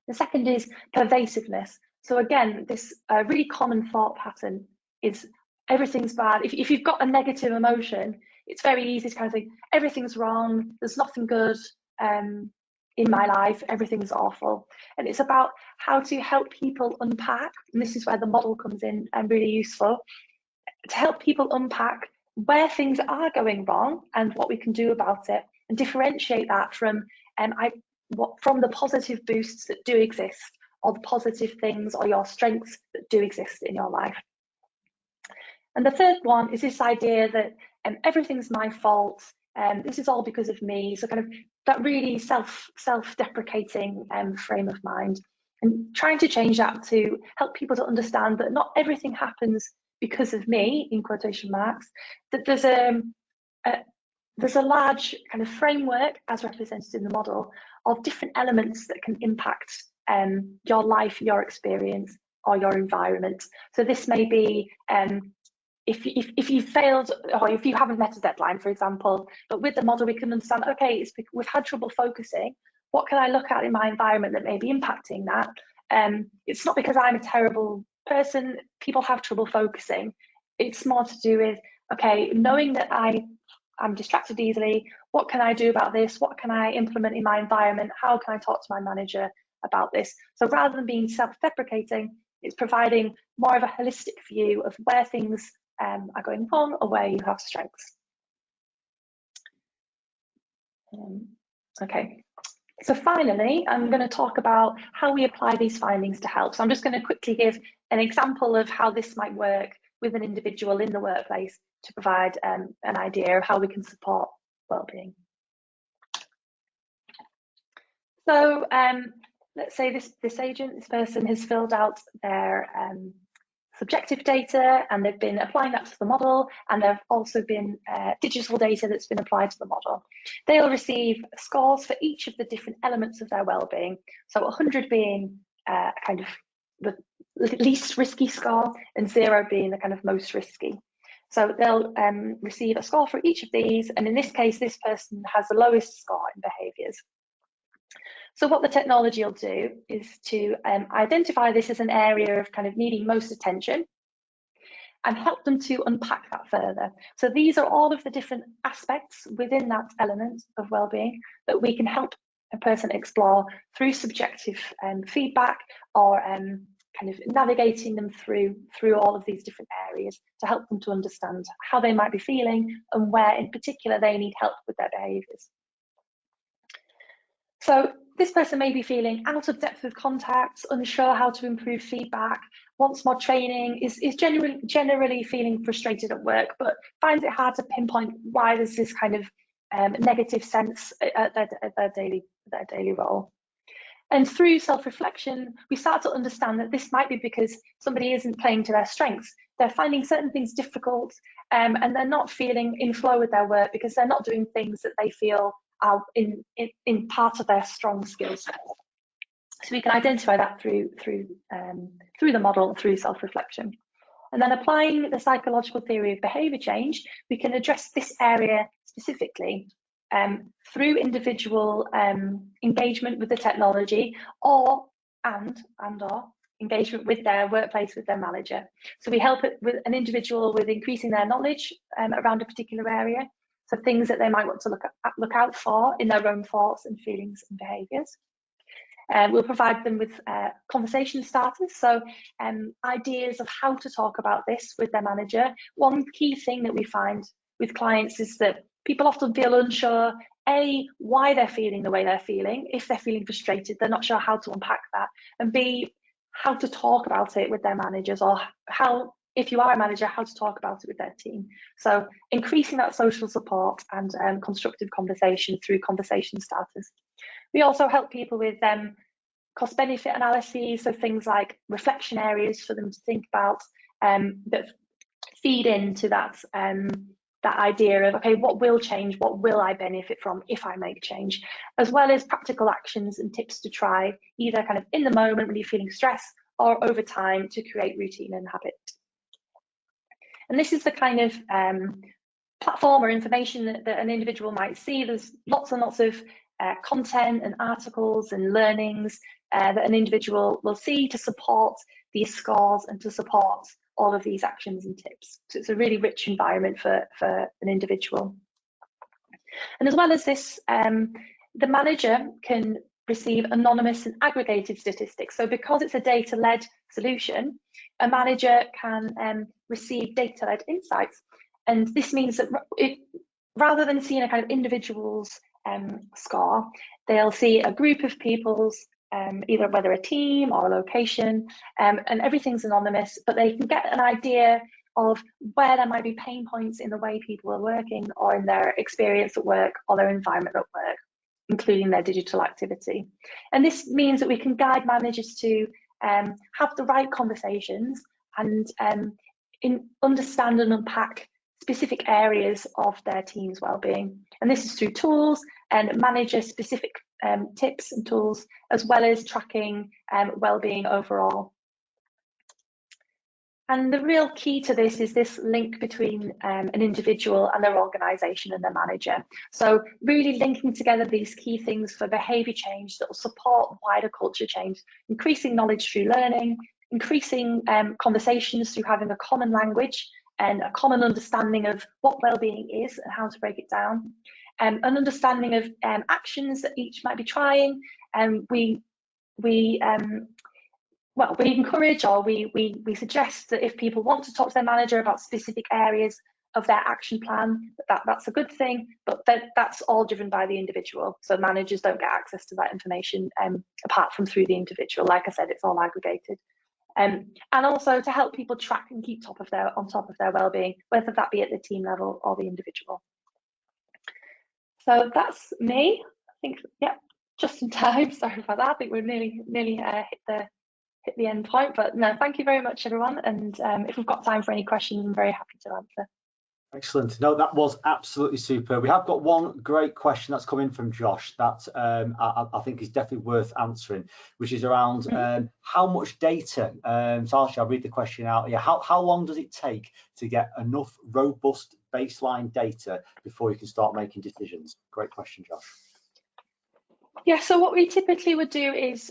The second is pervasiveness. So again, this really common thought pattern is everything's bad. If you've got a negative emotion, it's very easy to kind of think everything's wrong, there's nothing good in my life, everything's awful. And it's about how to help people unpack, and this is where the model comes in and really useful, to help people unpack where things are going wrong and what we can do about it, and differentiate that from the positive boosts that do exist, or the positive things or your strengths that do exist in your life. And the third one is this idea that everything's my fault, this is all because of me. So kind of that really self-deprecating frame of mind, and trying to change that to help people to understand that not everything happens because of me, in quotation marks, that there's a large kind of framework, as represented in the model, of different elements that can impact your life, your experience, or your environment. So this may be if you failed, or if you haven't met a deadline, for example, but with the model we can understand, okay, we've had trouble focusing. What can I look at in my environment that may be impacting that? It's not because I'm a terrible person. People have trouble focusing. It's more to do with, okay, knowing that I'm distracted easily. What can I do about this? What can I implement in my environment? How can I talk to my manager about this? So rather than being self-deprecating, it's providing more of a holistic view of where things are going wrong or where you have strengths. Okay, so finally, I'm going to talk about how we apply these findings to help. So I'm just going to quickly give an example of how this might work with an individual in the workplace to provide an idea of how we can support wellbeing. So let's say this person has filled out their subjective data, and they've been applying that to the model, and there've also been digital data that's been applied to the model. They'll receive scores for each of the different elements of their well-being. So 100 being kind of the least risky score, and 0 being the kind of most risky. So they'll receive a score for each of these, and in this case, this person has the lowest score in behaviours. So what the technology will do is to identify this as an area of kind of needing most attention and help them to unpack that further. So these are all of the different aspects within that element of wellbeing that we can help a person explore through subjective feedback, or kind of navigating them through all of these different areas to help them to understand how they might be feeling and where in particular they need help with their behaviours. So this person may be feeling out of depth with contacts, unsure how to improve feedback, wants more training, is generally feeling frustrated at work, but finds it hard to pinpoint why there's this kind of negative sense at their daily role. And through self-reflection, we start to understand that this might be because somebody isn't playing to their strengths. They're finding certain things difficult, and they're not feeling in flow with their work because they're not doing things that they feel are in part of their strong skill set. So we can identify that through the model, through self-reflection. And then applying the psychological theory of behaviour change, we can address this area specifically through individual engagement with the technology, or engagement with their workplace, with their manager. So we help it with an individual with increasing their knowledge around a particular area. So things that they might want to look out for in their own thoughts and feelings and behaviours. We'll provide them with conversation starters, so ideas of how to talk about this with their manager. One key thing that we find with clients is that people often feel unsure, A, why they're feeling the way they're feeling. If they're feeling frustrated, they're not sure how to unpack that, and B, how to talk about it with their managers, or how, if you are a manager, how to talk about it with their team. So increasing that social support and constructive conversation through conversation starters. We also help people with cost-benefit analyses, so things like reflection areas for them to think about that feed into that idea of, okay, what will change, what will I benefit from if I make change, as well as practical actions and tips to try, either kind of in the moment when you're feeling stress, or over time to create routine and habit. And this is the kind of platform or information that an individual might see. There's lots and lots of content and articles and learnings that an individual will see to support these scores and to support all of these actions and tips. So it's a really rich environment for an individual. And as well as this, the manager can receive anonymous and aggregated statistics. So because it's a data-led solution, a manager can receive data-led insights. And this means that rather than seeing a kind of individual's score, they'll see a group of people's, either whether a team or a location, and everything's anonymous, but they can get an idea of where there might be pain points in the way people are working, or in their experience at work, or their environment at work, including their digital activity. And this means that we can guide managers to have the right conversations and understand and unpack specific areas of their team's wellbeing. And this is through tools and manager-specific tips and tools, as well as tracking wellbeing overall. And the real key to this is this link between an individual and their organisation and their manager. So really linking together these key things for behaviour change that will support wider culture change, increasing knowledge through learning, increasing conversations through having a common language and a common understanding of what wellbeing is and how to break it down, an understanding of actions that each might be trying. And we encourage, or we suggest that if people want to talk to their manager about specific areas of their action plan, that's a good thing, but that's all driven by the individual. So managers don't get access to that information apart from through the individual. Like I said, it's all aggregated. And also to help people track and keep on top of their well-being, whether that be at the team level or the individual. So that's me. I think, yeah, just in time. Sorry about that. I think we're nearly hit the end point, but no, thank you very much, everyone. And if we've got time for any questions, I'm very happy to answer. Excellent. No, that was absolutely super. We have got one great question that's come in from Josh that I think is definitely worth answering, which is around how much data. So I'll read the question out. Yeah, how long does it take to get enough robust baseline data before you can start making decisions? Great question, Josh. Yeah, so what we typically would do is,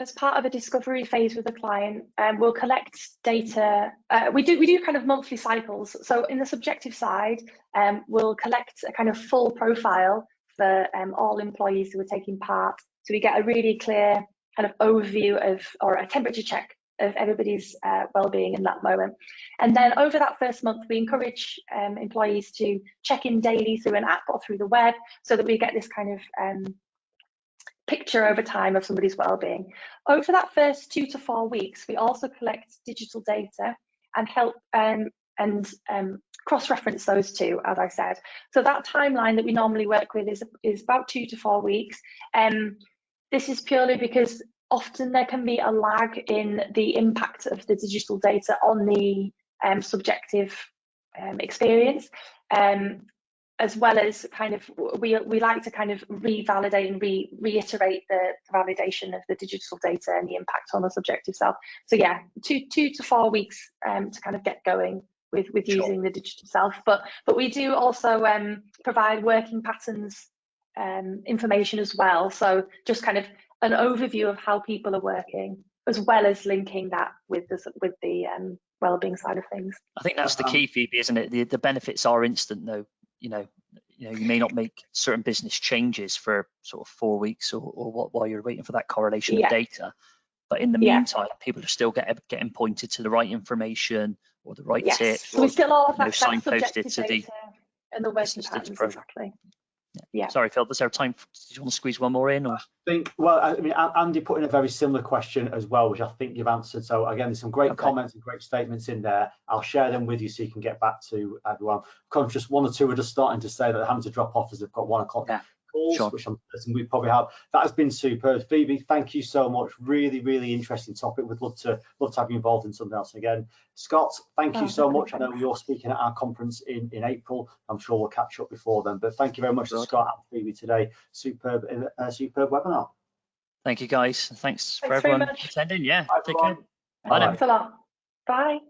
as part of a discovery phase with a client, we'll collect data. We do kind of monthly cycles. So in the subjective side, we'll collect a kind of full profile for all employees who are taking part. So we get a really clear kind of overview of, or a temperature check of everybody's well-being in that moment. And then over that first month, we encourage employees to check in daily through an app or through the web, so that we get this kind of picture over time of somebody's well-being. Over that first 2 to 4 weeks, we also collect digital data and help cross-reference those two, as I said. So that timeline that we normally work with is about 2 to 4 weeks. This is purely because often there can be a lag in the impact of the digital data on the subjective experience. As well as kind of, we like to kind of revalidate and reiterate the validation of the digital data and the impact on the subjective self. So yeah, 2 to 4 weeks to kind of get going with using the digital self. But we do also provide working patterns information as well. So just kind of an overview of how people are working, as well as linking that with the wellbeing side of things. I think that's the key, Phoebe, isn't it? The benefits are instant, though. You may not make certain business changes for sort of 4 weeks or what, while you're waiting for that correlation of data. But in the meantime, people are still getting pointed to the right information or the right tips. So we still all have that signposted to the and the working patterns, exactly. Yeah. Sorry, Phil, was there time? Did you want to squeeze one more in? Or? I think, well, I mean, Andy put in a very similar question as well, which I think you've answered. So again, there's some great comments and great statements in there. I'll share them with you so you can get back to everyone. Conscious one or two are just starting to say that they're having to drop off as they've got 1 o'clock calls, which I'm guessing we probably have. That has been superb. Phoebe, thank you so much. Really, really interesting topic. We'd love to have you involved in something else again. Scott, thank you so much. I know you're speaking at our conference in April. I'm sure we'll catch up before then. But thank you very much to Scott and Phoebe today. Superb webinar. Thank you, guys. Thanks for everyone attending. Yeah, take care. Bye. Thanks a lot. Bye.